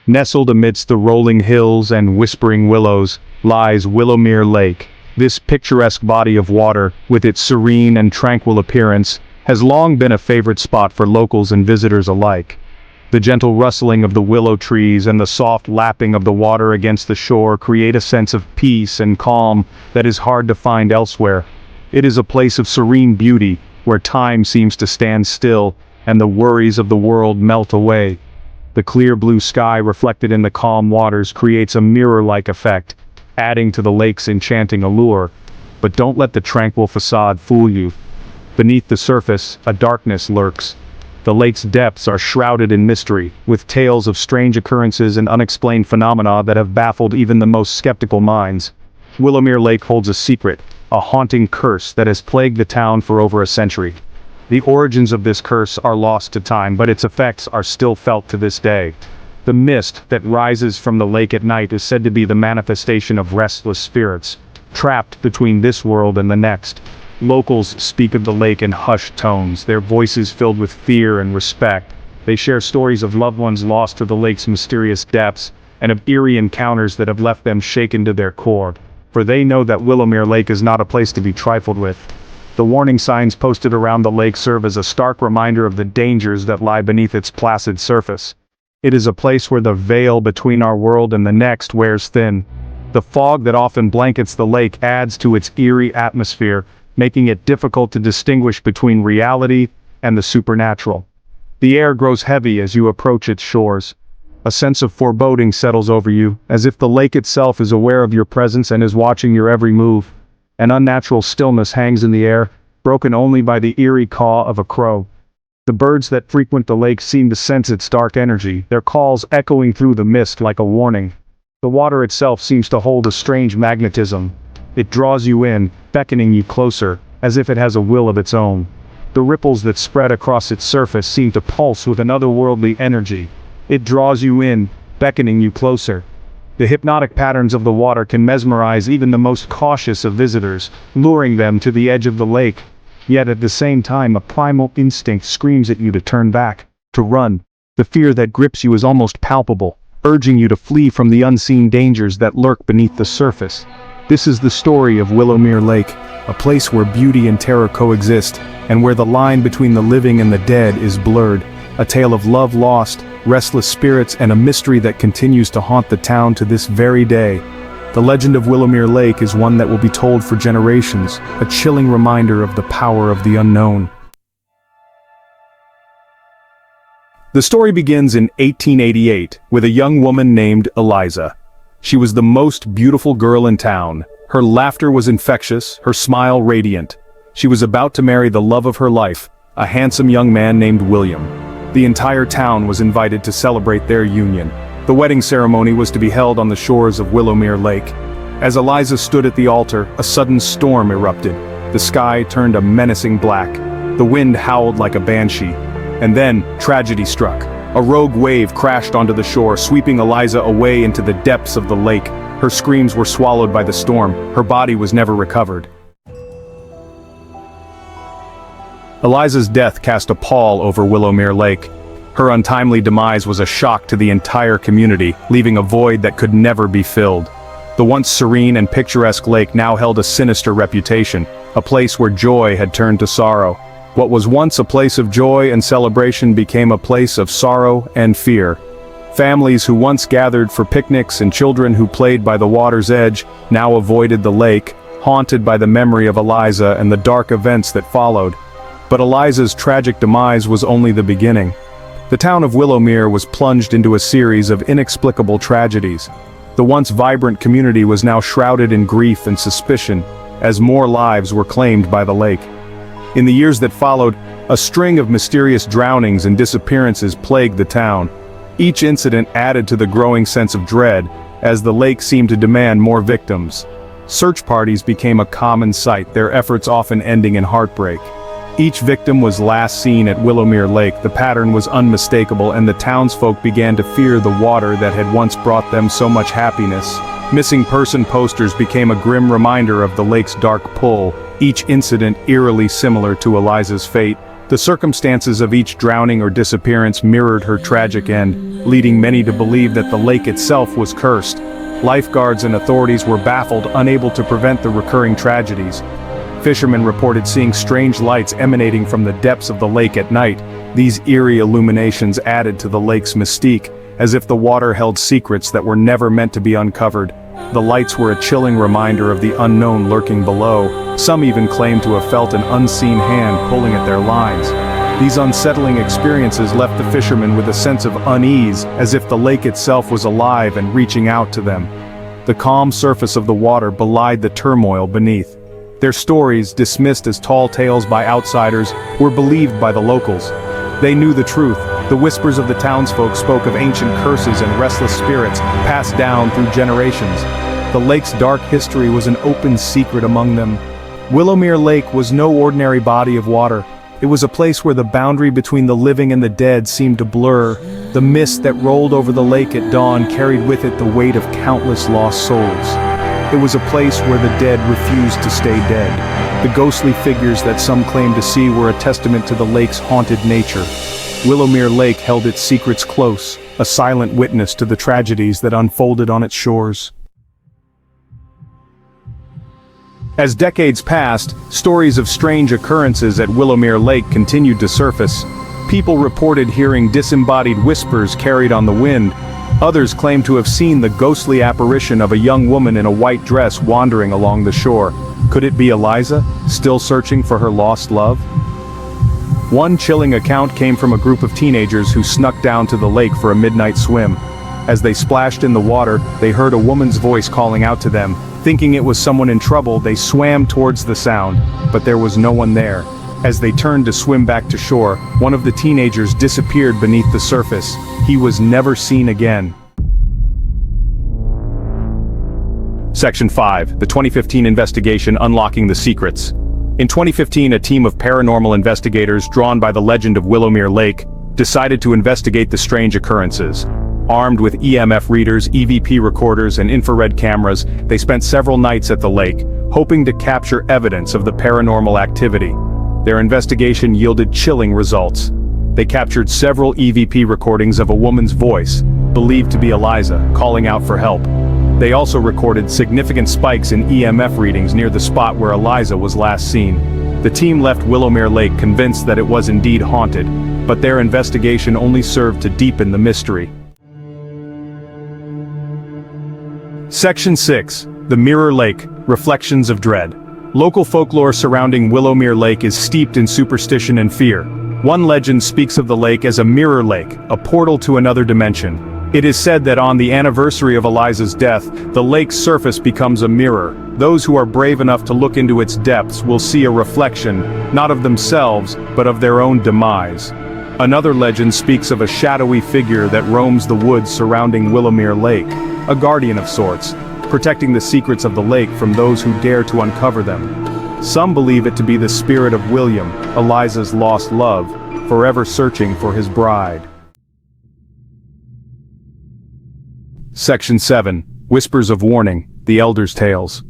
Nestled amidst the rolling hills and whispering willows, lies Willowmere Lake. This picturesque body of water, with its serene and tranquil appearance, has long been a favorite spot for locals and visitors alike. The gentle rustling of the willow trees and the soft lapping of the water against the shore create a sense of peace and calm that is hard to find elsewhere. It is a place of serene beauty, where time seems to stand still, and the worries of the world melt away. The clear blue sky reflected in the calm waters creates a mirror-like effect, adding to the lake's enchanting allure. But don't let the tranquil facade fool you. Beneath the surface, a darkness lurks. The lake's depths are shrouded in mystery, with tales of strange occurrences and unexplained phenomena that have baffled even the most skeptical minds. Willowmere Lake holds a secret, a haunting curse that has plagued the town for over a century. The origins of this curse are lost to time, but its effects are still felt to this day. The mist that rises from the lake at night is said to be the manifestation of restless spirits, trapped between this world and the next. Locals speak of the lake in hushed tones, their voices filled with fear and respect. They share stories of loved ones lost to the lake's mysterious depths, and of eerie encounters that have left them shaken to their core. For they know that Willowmere Lake is not a place to be trifled with. The warning signs posted around the lake serve as a stark reminder of the dangers that lie beneath its placid surface. It is a place where the veil between our world and the next wears thin. The fog that often blankets the lake adds to its eerie atmosphere, making it difficult to distinguish between reality and the supernatural. The air grows heavy as you approach its shores. A sense of foreboding settles over you, as if the lake itself is aware of your presence and is watching your every move. An unnatural stillness hangs in the air, broken only by the eerie caw of a crow. The birds that frequent the lake seem to sense its dark energy, their calls echoing through the mist like a warning. The water itself seems to hold a strange magnetism. It draws you in, beckoning you closer, as if it has a will of its own. The ripples that spread across its surface seem to pulse with an otherworldly energy. It draws you in, beckoning you closer. The hypnotic patterns of the water can mesmerize even the most cautious of visitors, luring them to the edge of the lake. Yet at the same time, a primal instinct screams at you to turn back, to run. The fear that grips you is almost palpable, urging you to flee from the unseen dangers that lurk beneath the surface. This is the story of Willowmere Lake, a place where beauty and terror coexist, and where the line between the living and the dead is blurred. A tale of love lost, restless spirits, and a mystery that continues to haunt the town to this very day. The legend of Willowmere Lake is one that will be told for generations, a chilling reminder of the power of the unknown. The story begins in 1888, with a young woman named Eliza. She was the most beautiful girl in town. Her laughter was infectious, her smile radiant. She was about to marry the love of her life, a handsome young man named William. The entire town was invited to celebrate their union. The wedding ceremony was to be held on the shores of Willowmere Lake. As Eliza stood at the altar, a sudden storm erupted. The sky turned a menacing black. The wind howled like a banshee. And then, tragedy struck. A rogue wave crashed onto the shore, sweeping Eliza away into the depths of the lake. Her screams were swallowed by the storm. Her body was never recovered. Eliza's death cast a pall over Willowmere Lake. Her untimely demise was a shock to the entire community, leaving a void that could never be filled. The once serene and picturesque lake now held a sinister reputation, a place where joy had turned to sorrow. What was once a place of joy and celebration became a place of sorrow and fear. Families who once gathered for picnics and children who played by the water's edge now avoided the lake, haunted by the memory of Eliza and the dark events that followed. But Eliza's tragic demise was only the beginning. The town of Willowmere was plunged into a series of inexplicable tragedies. The once vibrant community was now shrouded in grief and suspicion, as more lives were claimed by the lake. In the years that followed, a string of mysterious drownings and disappearances plagued the town. Each incident added to the growing sense of dread, as the lake seemed to demand more victims. Search parties became a common sight, their efforts often ending in heartbreak. Each victim was last seen at Willowmere Lake. The pattern was unmistakable, and the townsfolk began to fear the water that had once brought them so much happiness. Missing person posters became a grim reminder of the lake's dark pull, each incident eerily similar to Eliza's fate. The circumstances of each drowning or disappearance mirrored her tragic end, leading many to believe that the lake itself was cursed. Lifeguards and authorities were baffled, unable to prevent the recurring tragedies. Fishermen reported seeing strange lights emanating from the depths of the lake at night. These eerie illuminations added to the lake's mystique, as if the water held secrets that were never meant to be uncovered. The lights were a chilling reminder of the unknown lurking below. Some even claimed to have felt an unseen hand pulling at their lines. These unsettling experiences left the fishermen with a sense of unease, as if the lake itself was alive and reaching out to them. The calm surface of the water belied the turmoil beneath. Their stories, dismissed as tall tales by outsiders, were believed by the locals. They knew the truth. The whispers of the townsfolk spoke of ancient curses and restless spirits passed down through generations. The lake's dark history was an open secret among them. Willowmere Lake was no ordinary body of water. It was a place where the boundary between the living and the dead seemed to blur. The mist that rolled over the lake at dawn carried with it the weight of countless lost souls. It was a place where the dead refused to stay dead. The ghostly figures that some claimed to see were a testament to the lake's haunted nature. Willowmere Lake held its secrets close, a silent witness to the tragedies that unfolded on its shores. As decades passed, stories of strange occurrences at Willowmere Lake continued to surface. People reported hearing disembodied whispers carried on the wind. Others claimed to have seen the ghostly apparition of a young woman in a white dress wandering along the shore. Could it be Eliza, still searching for her lost love? One chilling account came from a group of teenagers who snuck down to the lake for a midnight swim. As they splashed in the water, they heard a woman's voice calling out to them. Thinking it was someone in trouble, they swam towards the sound, but there was no one there. As they turned to swim back to shore, one of the teenagers disappeared beneath the surface. He was never seen again. Section 5. The 2015 investigation unlocking the secrets. In 2015, a team of paranormal investigators drawn by the legend of Willowmere Lake decided to investigate the strange occurrences. Armed with EMF readers, EVP recorders, and infrared cameras, they spent several nights at the lake, hoping to capture evidence of the paranormal activity. Their investigation yielded chilling results. They captured several EVP recordings of a woman's voice, believed to be Eliza, calling out for help. They also recorded significant spikes in EMF readings near the spot where Eliza was last seen. The team left Willowmere Lake convinced that it was indeed haunted, but their investigation only served to deepen the mystery. Section 6. The Mirror Lake, Reflections of Dread. Local folklore surrounding Willowmere Lake is steeped in superstition and fear. One legend speaks of the lake as a mirror lake, a portal to another dimension. It is said that on the anniversary of Eliza's death, the lake's surface becomes a mirror. Those who are brave enough to look into its depths will see a reflection, not of themselves, but of their own demise. Another legend speaks of a shadowy figure that roams the woods surrounding Willowmere Lake, a guardian of sorts, protecting the secrets of the lake from those who dare to uncover them. Some believe it to be the spirit of William, Eliza's lost love, forever searching for his bride. Section 7. Whispers of Warning, the Elders' Tales.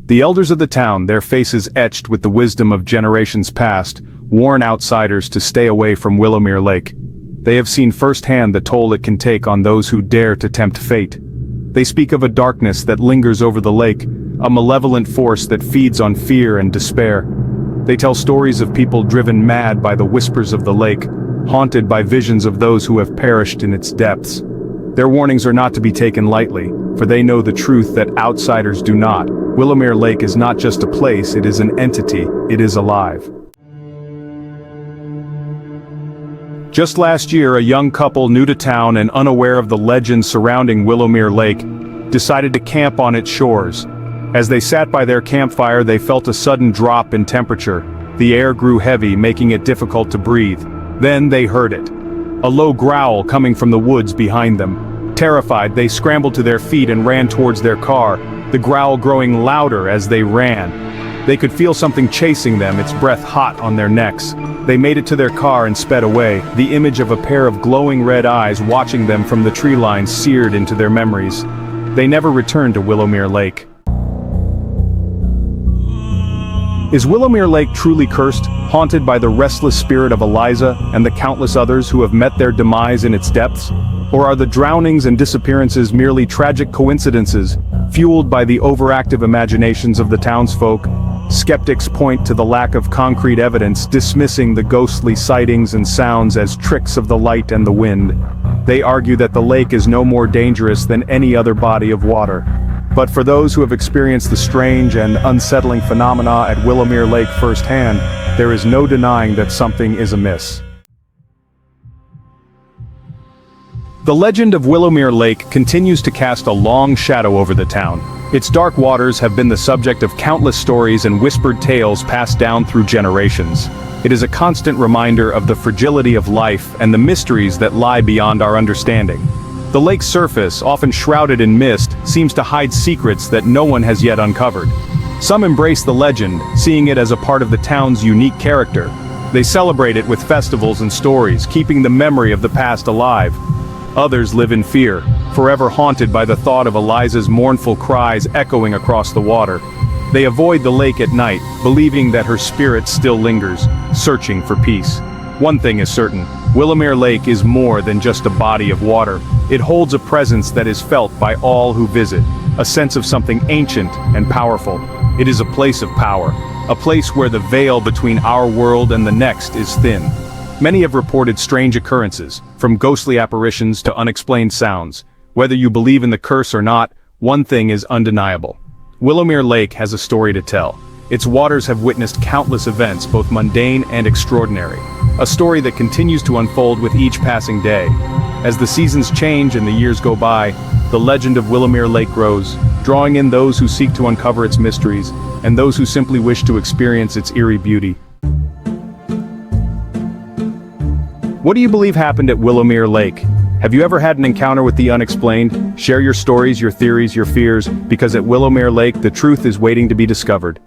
The elders of the town, their faces etched with the wisdom of generations past, warn outsiders to stay away from Willowmere Lake. They have seen firsthand the toll it can take on those who dare to tempt fate. They speak of a darkness that lingers over the lake, a malevolent force that feeds on fear and despair. They tell stories of people driven mad by the whispers of the lake, haunted by visions of those who have perished in its depths. Their warnings are not to be taken lightly, for they know the truth that outsiders do not. Willowmere Lake is not just a place, it is an entity, it is alive. Just last year, a young couple new to town and unaware of the legend surrounding Willowmere Lake decided to camp on its shores. As they sat by their campfire, they felt a sudden drop in temperature. The air grew heavy, making it difficult to breathe. Then they heard it. A low growl coming from the woods behind them. Terrified, they scrambled to their feet and ran towards their car, the growl growing louder as they ran. They could feel something chasing them, its breath hot on their necks. They made it to their car and sped away, the image of a pair of glowing red eyes watching them from the tree line seared into their memories. They never returned to Willowmere Lake. Is Willowmere Lake truly cursed, haunted by the restless spirit of Eliza and the countless others who have met their demise in its depths? Or are the drownings and disappearances merely tragic coincidences, fueled by the overactive imaginations of the townsfolk? Skeptics point to the lack of concrete evidence, dismissing the ghostly sightings and sounds as tricks of the light and the wind. They argue that the lake is no more dangerous than any other body of water. But for those who have experienced the strange and unsettling phenomena at Willowmere Lake firsthand, there is no denying that something is amiss. The legend of Willowmere Lake continues to cast a long shadow over the town. Its dark waters have been the subject of countless stories and whispered tales passed down through generations. It is a constant reminder of the fragility of life and the mysteries that lie beyond our understanding. The lake's surface, often shrouded in mist, seems to hide secrets that no one has yet uncovered. Some embrace the legend, seeing it as a part of the town's unique character. They celebrate it with festivals and stories, keeping the memory of the past alive. Others live in fear, forever haunted by the thought of Eliza's mournful cries echoing across the water. They avoid the lake at night, believing that her spirit still lingers, searching for peace. One thing is certain, Willowmere Lake is more than just a body of water. It holds a presence that is felt by all who visit, a sense of something ancient and powerful. It is a place of power, a place where the veil between our world and the next is thin. Many have reported strange occurrences, from ghostly apparitions to unexplained sounds. Whether you believe in the curse or not, one thing is undeniable. Willowmere Lake has a story to tell. Its waters have witnessed countless events, both mundane and extraordinary. A story that continues to unfold with each passing day. As the seasons change and the years go by, the legend of Willowmere Lake grows, drawing in those who seek to uncover its mysteries, and those who simply wish to experience its eerie beauty. What do you believe happened at Willowmere Lake? Have you ever had an encounter with the unexplained? Share your stories, your theories, your fears, because at Willowmere Lake the truth is waiting to be discovered.